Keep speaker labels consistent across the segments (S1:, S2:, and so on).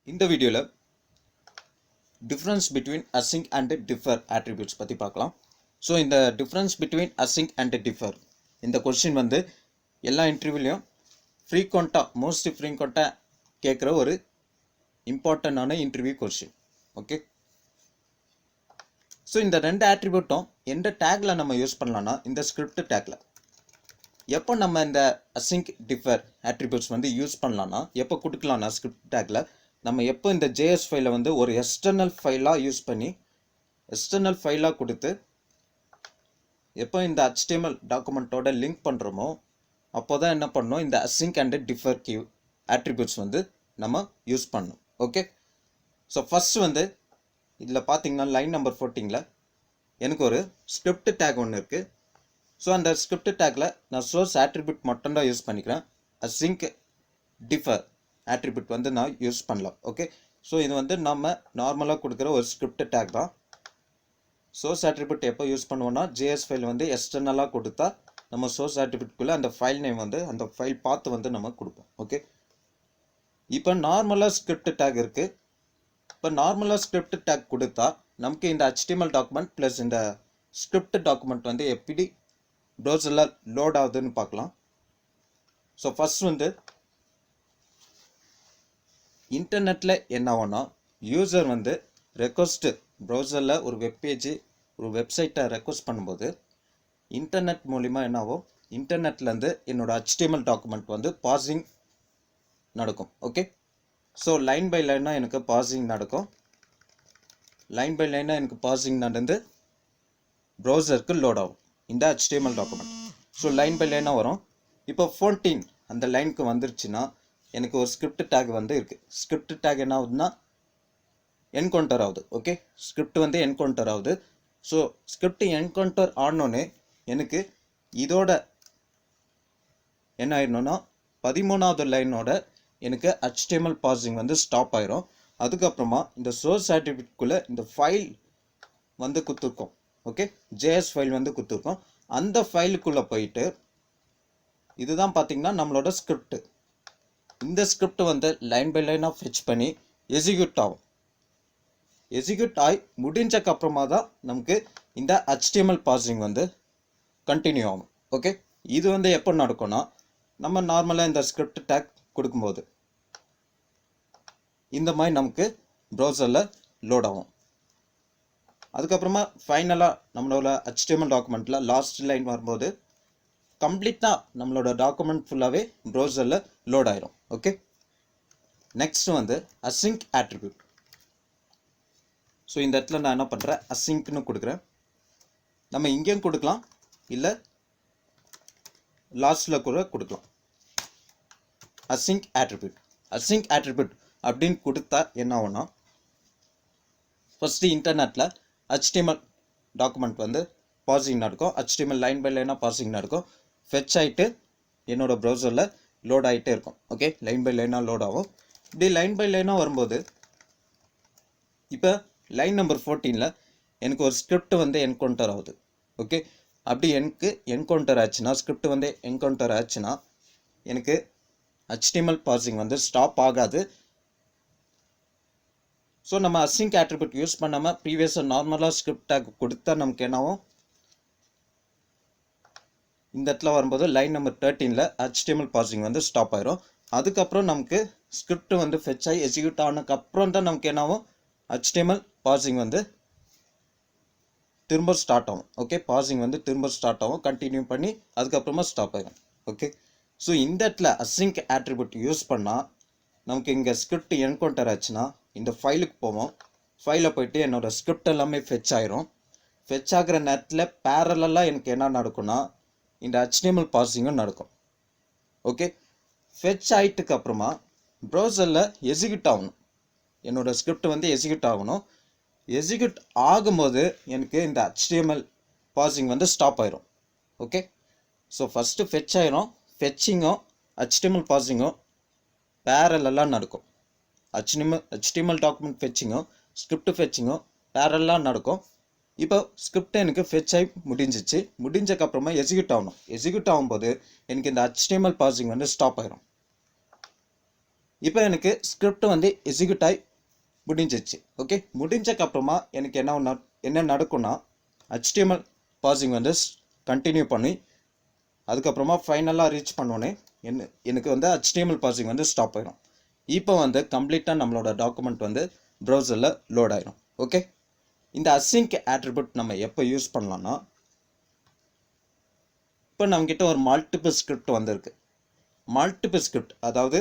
S1: இந்த வீடியோல difference between async and differ attributes பத்தி பார்க்கலாம். ஸோ இந்த difference between async and differ இந்த கொஸ்டின் வந்து எல்லா இன்டர்வியூலையும் மோஸ்ட் ஃப்ரீக்வெண்ட்டாக கேட்குற ஒரு இம்பார்ட்டண்டான இன்டர்வியூ கொஸ்டின். ஓகே, ஸோ இந்த ரெண்டு ஆட்ரிபியூட்டும் எந்த டேக்ல நம்ம யூஸ் பண்ணலாம்னா இந்த ஸ்கிரிப்ட் டேக்ல. எப்போ நம்ம இந்த async differ attributes வந்து யூஸ் பண்ணலாம்னா எப்போ கொடுக்கலாம்னா ஸ்கிரிப்ட் டேக்ல நம்ம எப்போ இந்த JS ஃபைலை வந்து ஒரு எக்ஸ்டர்னல் ஃபைலாக யூஸ் பண்ணி எக்ஸ்டர்னல் ஃபைலாக கொடுத்து எப்போ இந்த HTML டாக்குமெண்ட்டோட லிங்க் பண்ணுறோமோ அப்போ தான் என்ன பண்ணணும், இந்த async and differ attributes வந்து நம்ம யூஸ் பண்ணணும். ஓகே, ஸோ ஃபர்ஸ்ட் வந்து இதில் பார்த்தீங்கன்னா லைன் நம்பர் 14ல் எனக்கு ஒரு ஸ்கிரிப்ட் டேக் ஒன்று இருக்குது. ஸோ அந்த ஸ்கிரிப்ட் டேக்கில் நான் சோர்ஸ் ஆட்ரிபியூட் மட்டும்தான் யூஸ் பண்ணிக்கிறேன். async differ ஆட்ரிபியூட் வந்து நான் யூஸ் பண்ணலாம். ஓகே, ஸோ இது வந்து நம்ம நார்மலாக கொடுக்குற ஒரு ஸ்கிரிப்ட் டேக் தான். சோர்ஸ் ஆட்ரிபியூட் எப்போ யூஸ் பண்ணுவோம்னா JS ஃபைல் வந்து எக்ஸ்டர்னலாக கொடுத்தா நம்ம சோர்ஸ் ஆட்ரிபியூட்குள்ளே அந்த ஃபைல் நேம் வந்து அந்த ஃபைல் பார்த்து வந்து நம்ம கொடுப்போம். ஓகே, இப்போ நார்மலாக ஸ்கிரிப்ட் டேக் இருக்குது. இப்போ நார்மலாக ஸ்கிரிப்ட் டேக் கொடுத்தா நமக்கு இந்த HTML டாக்குமெண்ட் ப்ளஸ் இந்த ஸ்கிரிப்ட் டாக்குமெண்ட் வந்து எப்படி ப்ரௌசரில் லோட் ஆகுதுன்னு பார்க்கலாம். ஸோ ஃபர்ஸ்ட் வந்து இன்டர்நெட்டில் என்ன ஆகும்னா யூசர் வந்து ரெக்வஸ்ட்டு ப்ரௌசரில் ஒரு வெப்பேஜ் ஒரு வெப்சைட்டை ரெக்வஸ்ட் பண்ணும்போது இன்டர்நெட் மூலிமா என்ன ஆகும், இன்டர்நெட்லேருந்து என்னோட HTML டாக்குமெண்ட் வந்து பாசிங் நடக்கும். ஓகே, ஸோ லைன் பை லைனாக எனக்கு பாசிங் நடக்கும். லைன் பை லைனாக எனக்கு பாசிங் நடந்து ப்ரௌசருக்கு லோட் ஆகும் இந்த HTML document. So line by லைனாக வரும். இப்போ 14 அந்த லைனுக்கு வந்துருச்சுன்னா எனக்கு ஒரு ஸ்கிரிப்ட் டேக் வந்து இருக்குது. ஸ்கிரிப்ட் டேக் என்ன ஆகுதுன்னா என்கவுண்டர் ஆகுது. ஓகே, ஸ்கிரிப்ட் வந்து என்கவுண்டர் ஆகுது. ஸோ ஸ்கிரிப்ட் என்கவுண்டர் ஆனோடனே எனக்கு இதோட என்ன ஆயிடணும்னா 13வது லைனோட எனக்கு HTML பாசிங் வந்து ஸ்டாப் ஆயிரும். அதுக்கப்புறமா இந்த சோர்ஸ் ஆட்ரிபியூட்குள்ளே இந்த ஃபைல் வந்து கொடுத்துருக்கோம். ஓகே, JS ஃபைல் வந்து கொடுத்துருக்கோம். அந்த ஃபைலுக்குள்ளே போயிட்டு இதுதான் பார்த்தீங்கன்னா நம்மளோட ஸ்கிரிப்ட். இந்த ஸ்கிரிப்ட் வந்து லைன் பை லைனாக ஃபெச் பண்ணி எக்ஸிக்யூட் ஆகும். எக்ஸிக்யூட் ஆகி முடிஞ்சக்கப்புறமா தான் நமக்கு இந்த HTML பாசிங் வந்து கண்டினியூ ஆகும். ஓகே, இது வந்து எப்போ நடக்கும்னா நம்ம நார்மலாக இந்த ஸ்கிரிப்ட் டேக் கொடுக்கும்போது இந்த மாதிரி நமக்கு ப்ரௌசரில் லோட் ஆகும். அதுக்கப்புறமா ஃபைனலாக நம்மளோட HTML டாக்குமெண்ட்டில் லாஸ்ட் லைன் வரும்போது கம்ப்ளீட்டாக நம்மளோட டாக்குமெண்ட் ஃபுல்லாகவே ப்ரௌசரில் லோட் ஆயிரும். ஓகே, நெக்ஸ்ட் வந்து async attribute. ஸோ இந்த இடத்துல நான் என்ன பண்ணுறேன், அசிங்க்னு கொடுக்குறேன். நம்ம இங்கேயும் கொடுக்கலாம், இல்லை லாஸ்ட்டில் கூட கொடுக்கலாம். async attribute அப்படின்னு கொடுத்தா என்ன ஆகும்னா ஃபஸ்ட்டு இன்டர்நெட்டில் HTML டாக்குமெண்ட் வந்து பாசிங் நடக்கும். HTML லைன் பை லைனாக பாசிங் நடக்கும். ஃபெச் ஆகிட்டு என்னோட ப்ரௌசரில் லோட் ஆகிட்டே இருக்கும். ஓகே, லைன் பை லைனாக லோட் ஆகும். இப்படி லைன் பை லைனாக வரும்போது இப்போ லைன் நம்பர் 14ல் எனக்கு ஒரு ஸ்கிரிப்ட் வந்து என்கவுண்டர் ஆகுது. ஓகே, அப்படி எனக்கு என்கவுண்டர் ஆச்சுன்னா ஸ்கிரிப்ட் வந்து என்கவுண்டர் ஆச்சுன்னா எனக்கு HTML பாசிங் வந்து ஸ்டாப் ஆகாது. ஸோ நம்ம async attribute யூஸ் பண்ணாமல் ப்ரீவியஸாக நார்மலாக ஸ்கிரிப்ட் டேக் கொடுத்தா நமக்கு என்னாகும், இந்த இடத்துல வரும்போது லைன் நம்பர் 13ல் HTML பாசிங் வந்து ஸ்டாப் ஆயிரும். அதுக்கப்புறம் நமக்கு ஸ்கிரிப்ட் வந்து ஃபெச் ஆகி எக்ஸிக்யூட் ஆனதுக்கப்புறம் தான் நமக்கு என்னாகும், HTML பாசிங் வந்து திரும்ப ஸ்டார்ட் ஆகும். ஓகே, பாசிங் வந்து திரும்ப ஸ்டார்ட் ஆகும், கண்டினியூ பண்ணி அதுக்கப்புறமா ஸ்டாப் ஆயிடும். ஓகே, ஸோ இந்த இடத்துல async attribute யூஸ் பண்ணால் நமக்கு இங்கே ஸ்கிரிப்ட் என்கவுண்டர் ஆச்சுன்னா இந்த ஃபைலுக்கு போவோம். ஃபைலில் போயிட்டு என்னோட ஸ்கிரிப்ட் எல்லாமே ஃபெச் ஆயிரும். ஃபெச் ஆகிற நேரத்தில் பேரலாக எனக்கு என்ன நடக்கும்னா இந்த HTML பாசிங்கும் நடக்கும். ஓகே, ஃபெச் ஆகிட்டுக்கு அப்புறமா ப்ரௌசரில் எக்ஸிக்யூட் ஆகணும். என்னோடய ஸ்கிரிப்ட் வந்து எக்ஸிக்யூட் ஆகணும். எக்ஸிக்யூட் ஆகும்போது எனக்கு இந்த HTML பாசிங் வந்து ஸ்டாப் ஆயிரும். ஓகே, ஸோ ஃபஸ்ட்டு ஃபெச் ஆயிரும். ஃபெச்சிங்கும் HTML பாசிங்கும் பேரலாக நடக்கும். HTML டாக்குமெண்ட் ஃபெச்சிங்கும் ஸ்கிரிப்ட் ஃபெச்சிங்கும் பேரலாக நடக்கும். இப்போ ஸ்கிரிப்ட் எனக்கு ஃபெச் ஆகி முடிஞ்சிச்சு. முடிஞ்சக்கப்புறமா எக்ஸிக்யூட் ஆகணும். எக்ஸிக்யூட் ஆகும்போது எனக்கு இந்த HTML பாசிங் வந்து ஸ்டாப் ஆயிரும். இப்போ எனக்கு ஸ்கிரிப்ட் வந்து எக்ஸிக்யூட் ஆகி முடிஞ்சிச்சு. ஓகே, முடிஞ்சக்கப்புறமா எனக்கு என்ன நடக்கும்னா HTML பாசிங் வந்து கண்டினியூ பண்ணி அதுக்கப்புறமா ஃபைனலாக ரீச் பண்ணோன்னே எனக்கு வந்து HTML பாசிங் வந்து ஸ்டாப் ஆயிடும். இப்போ வந்து கம்ப்ளீட்டாக நம்மளோட டாக்குமெண்ட் வந்து ப்ரௌசரில் லோட் ஆயிடும். ஓகே, இந்த async attribute நம்ம எப்போ யூஸ் பண்ணலாம்னா, இப்போ நம்மக்கிட்ட ஒரு மல்டிபிள் ஸ்கிரிப்ட் வந்திருக்கு. மல்டிபிள் ஸ்கிரிப்ட் அதாவது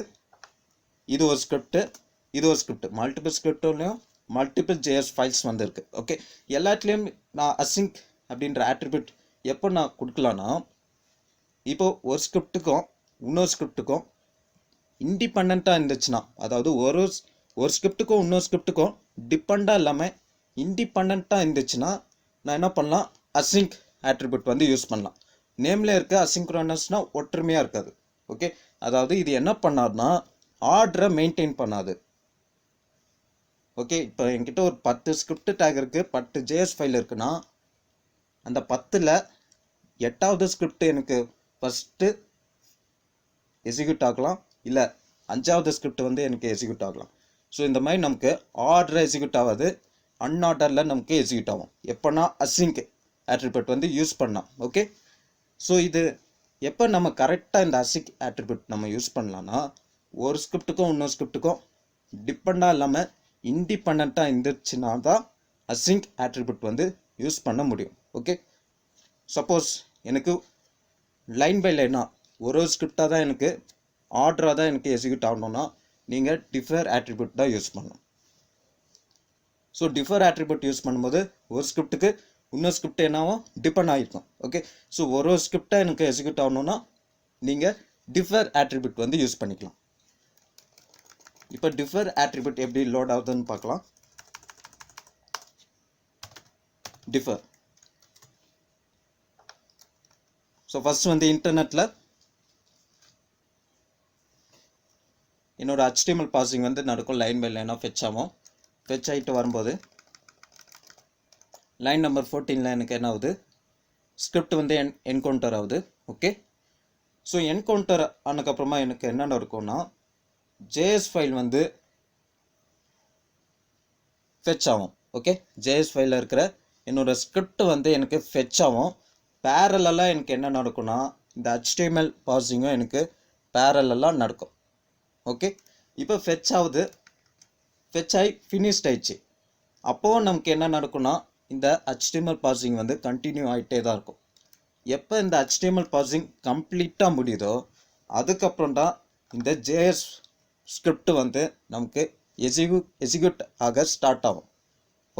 S1: இது ஒரு ஸ்கிரிப்ட் மல்டிபிள் ஸ்கிரிப்ட்லையும் மல்டிபிள் ஜேஎஸ் ஃபைல்ஸ் வந்திருக்கு. ஓகே, எல்லாத்துலேயும் நான் async அப்படின்ற attribute எப்போ நான் கொடுக்கலான்னா, இப்போ ஒரு ஸ்கிரிப்டுக்கும் இன்னொரு ஸ்கிரிப்டுக்கும் இண்டிபெண்ட்டாக இருந்துச்சுன்னா, அதாவது ஒரு ஸ்கிரிப்டுக்கும் இன்னொரு ஸ்கிரிப்டுக்கும் டிபெண்டாக இல்லாமல் இண்டிபெண்ட்டாக இருந்துச்சுன்னா நான் என்ன பண்ணலாம், async attribute வந்து யூஸ் பண்ணலாம். நேமில் இருக்க அசிங்க்ரோனஸ்னால் ஒற்றுமையாக இருக்காது. ஓகே, அதாவது இது என்ன பண்ணாதுன்னா ஆர்டரை மெயின்டைன் பண்ணாது. ஓகே, இப்போ என்கிட்ட ஒரு 10 ஸ்கிரிப்ட் டேக் இருக்குது, 10 ஜேஎஸ் ஃபைல் இருக்குன்னா அந்த 10ல் 8வது ஸ்கிரிப்ட் எனக்கு ஃபஸ்ட்டு எக்ஸிக்யூட் ஆகலாம், இல்லை 5வது ஸ்கிரிப்ட் வந்து எனக்கு எக்ஸிக்யூட் ஆகலாம். ஸோ இந்த மாதிரி நமக்கு ஆர்டர் எக்ஸிக்யூட் ஆகாது, அன்ஆர்டரில் நமக்கு எக்ஸிக்யூட் ஆகும் எப்போனா async attribute வந்து யூஸ் பண்ணலாம். ஓகே, ஸோ இது எப்போ நம்ம கரெக்டாக இந்த async attribute நம்ம யூஸ் பண்ணலான்னா, ஒரு ஸ்கிரிப்டுக்கும் இன்னொரு ஸ்கிரிப்டுக்கும் டிபெண்டாக இல்லாமல் இண்டிபெண்ட்டாக இருந்துச்சுன்னா தான் async attribute வந்து யூஸ் பண்ண முடியும். ஓகே, சப்போஸ் எனக்கு லைன் பை லைனாக ஒரு ஸ்கிரிப்டாக தான் எனக்கு ஆர்டராக தான் எனக்கு எக்ஸிக்யூட் ஆகணும்னா நீங்கள் டிஃபர் attribute தான் யூஸ் பண்ணணும். ஸோ டிஃபர் attribute யூஸ் பண்ணும்போது ஒரு ஸ்கிரிப்டுக்கு இன்னொரு ஸ்கிரிப்ட் என்னாவும் டிபெண்ட் ஆகிருக்கும். ஓகே, ஸோ ஒரு ஸ்கிரிப்டாக எனக்கு எக்ஸிக்யூட் ஆகணும்னா நீங்கள் டிஃபர் attribute வந்து யூஸ் பண்ணிக்கலாம். இப்போ டிஃபர் attribute எப்படி லோட் ஆகுதுன்னு பார்க்கலாம். டிஃபர், ஸோ ஃபஸ்ட் வந்து இன்டர்நெட்டில் என்னோட HTML பாசிங் வந்து நடக்கும், லைன் பை லைனாக ஃபெச் ஆகும். ஃபெச் ஆகிட்டு வரும்போது லைன் நம்பர் 14ல் எனக்கு என்ன ஆகுது, ஸ்கிரிப்ட் வந்து என்கவுண்டர் ஆகுது. ஓகே, ஸோ என்கவுண்டர் ஆனதுக்கப்புறமா எனக்கு என்ன நடக்கும்னா ஜேஎஸ் ஃபைல் வந்து ஃபெச் ஆகும். ஓகே, ஜேஎஸ் ஃபைலில் இருக்கிற என்னோட ஸ்கிரிப்ட் வந்து எனக்கு ஃபெச் ஆகும். பேரலாக எனக்கு என்ன நடக்கும்னா இந்த HTML பாசிங்கும் எனக்கு பேரலாக நடக்கும். ஓகே, இப்போ ஃபெச் ஆகுது, ஃபெச் ஆகி ஃபினிஷ்ட் ஆயிடுச்சு. அப்போது நமக்கு என்ன நடக்கும்னா இந்த HTML பாசிங் வந்து கண்டினியூ ஆகிட்டே தான் இருக்கும். எப்போ இந்த HTML பாசிங் கம்ப்ளீட்டாக முடியுதோ அதுக்கப்புறம் தான் இந்த ஜேஎஸ் ஸ்கிரிப்ட் வந்து நமக்கு எக்ஸிக்யூட் ஆக ஸ்டார்ட் ஆகும்.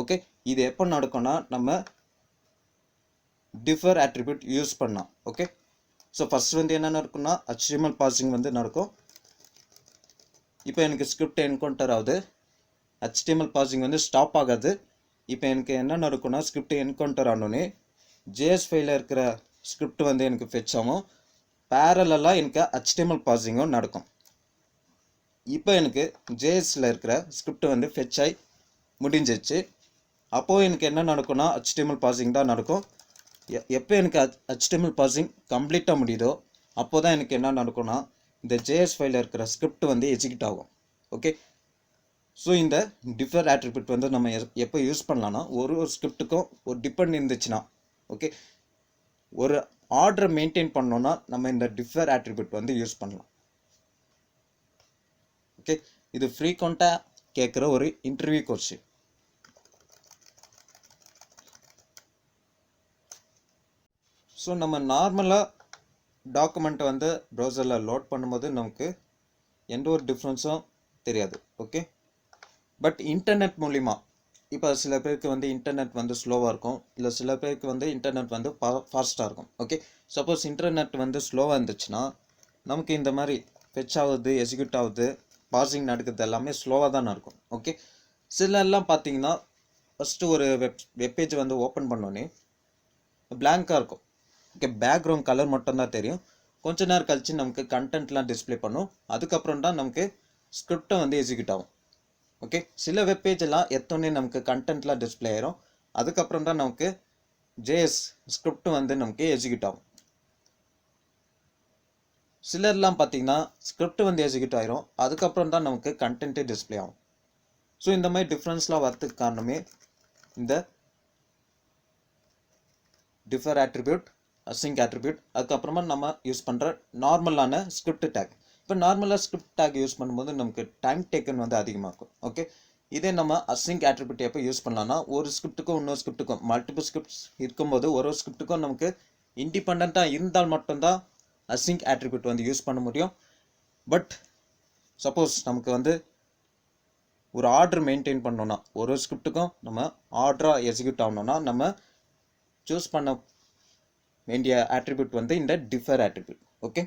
S1: ஓகே, இது எப்போ நடக்கும்னா நம்ம டிஃபர் attribute யூஸ் பண்ணலாம். ஓகே, ஸோ ஃபஸ்ட் வந்து என்ன நடக்கும்னா HTML பாசிங் வந்து நடக்கும். இப்போ எனக்கு ஸ்கிரிப்ட் என்கவுண்டர் ஆகுது, HTML பாசிங் வந்து ஸ்டாப் ஆகாது. இப்போ எனக்கு என்ன நடக்கும்னா ஸ்கிரிப்ட் என்கவுண்டர் ஆனோடனே ஜேஎஸ் ஃபைலில் இருக்கிற ஸ்கிரிப்ட் வந்து எனக்கு ஃபெச் ஆகும், பேரலாக எனக்கு HTML பாசிங்கும் நடக்கும். இப்போ எனக்கு ஜேஎஸில் இருக்கிற ஸ்கிரிப்ட் வந்து ஃபெச் ஆகி முடிஞ்சிச்சு. அப்போது எனக்கு என்ன நடக்கும்னா HTML பாசிங் தான் நடக்கும். எப்போ எனக்கு HTML பாசிங் கம்ப்ளீட்டாக முடியுதோ அப்போ தான் எனக்கு என்ன நடக்கும்னா இந்த ஜேஎஸ் ஃபைலில் இருக்கிற ஸ்கிரிப்ட் வந்து எக்ஸிக்யூட் ஆகும். ஓகே, ஸோ இந்த டிஃபர் attribute வந்து நம்ம எப்போ யூஸ் பண்ணலான்னா ஒரு ஸ்கிரிப்டுக்கும் ஒரு டிபெண்ட் இருந்துச்சுன்னா, ஓகே, ஒரு ஆர்டரை மெயின்டைன் பண்ணோன்னா நம்ம இந்த டிஃபர் attribute வந்து யூஸ் பண்ணலாம். ஓகே, இது ஃப்ரீக்வெண்ட்டாக கேட்குற ஒரு இன்டர்வியூ கொஸ்டின். ஸோ நம்ம நார்மலாக டாக்குமெண்ட்டை வந்து ப்ரௌசரில் லோட் பண்ணும்போது நமக்கு எந்த ஒரு டிஃப்ரென்ஸும் தெரியாது. ஓகே, பட் இன்டர்நெட் மூலிமா இப்போ சில பேருக்கு வந்து இன்டர்நெட் வந்து ஸ்லோவாக இருக்கும், இல்லை சில பேருக்கு வந்து இன்டர்நெட் வந்து ஃபாஸ்ட்டாக இருக்கும். ஓகே, சப்போஸ் இன்டர்நெட் வந்து ஸ்லோவாக இருந்துச்சுன்னா நமக்கு இந்த மாதிரி ஃபெச் ஆகுது, எக்ஸிக்யூட் ஆகுது, பாசிங் நடக்குது எல்லாமே ஸ்லோவாக தான் நடக்கும். ஓகே, சிலெல்லாம் பார்த்தீங்கன்னா ஃபஸ்ட்டு ஒரு வெப்பேஜ் வந்து ஓப்பன் பண்ணோன்னே பிளாங்காக இருக்கும். ஓகே, பேக்ரவுண்ட் கலர் மட்டும்தான் தெரியும். கொஞ்ச நேரம் கழிச்சு நமக்கு கண்டென்ட்லாம் டிஸ்பிளே பண்ணும், அதுக்கப்புறம் தான் நமக்கு ஸ்கிரிப்டை வந்து எக்ஸிக்யூட் ஆகும். ஓகே, சில வெப்பேஜ் எல்லாம் எத்தோடனே நமக்கு கண்டென்ட்லாம் டிஸ்பிளே ஆயிரும், அதுக்கப்புறம் தான் நமக்கு ஜேஎஸ் ஸ்கிரிப்ட் வந்து நமக்கு எக்ஸிக்யூட் ஆகும். சிலர்லாம் பார்த்தீங்கன்னா ஸ்கிரிப்ட் வந்து எக்ஸிக்யூட் ஆயிரும், அதுக்கப்புறம் தான் நமக்கு கண்டென்ட்டே டிஸ்பிளே ஆகும். ஸோ இந்த மாதிரி டிஃப்ரென்ஸ்லாம் வரதுக்கு காரணமே இந்த டிஃபர் ஆட்ரிபியூட், அசிங்க் ஆட்ரிபியூட், அதுக்கப்புறமா நம்ம யூஸ் பண்ணுற நார்மலான ஸ்கிரிப்ட் டேக். இப்போ நார்மலாக ஸ்கிரிப்ட் டேக் யூஸ் பண்ணும்போது நமக்கு டைம் டேக்கன் வந்து அதிகமாகும். ஓகே, இதே நம்ம அசிங்க் ஆட்ரிபியூட் எப்போ யூஸ் பண்ணலாம்னா, ஒரு ஸ்கிரிப்ட்டுக்கும் இன்னொரு ஸ்கிரிப்ட்டுக்கும் மல்டிபிள் ஸ்கிரிப்ட்ஸ் இருக்கும்போது ஒரு ஸ்கிரிப்ட்டுக்கும் நமக்கு இண்டிபெண்ட்டாக இருந்தால் மட்டும்தான் அசிங்க் ஆட்ரிபியூட் வந்து யூஸ் பண்ண முடியும். பட் சப்போஸ் நமக்கு வந்து ஒரு ஆர்டர் மெயின்டைன் பண்ணோன்னா, ஒரு ஸ்கிரிப்ட்டுக்கும் நம்ம ஆர்டராக எக்ஸிக்யூட் ஆகணும்னா நம்ம சூஸ் பண்ண வேண்டிய ஆட்ரிபியூட் வந்து இந்த டிஃபர் ஆட்ரிபியூட். ஓகே.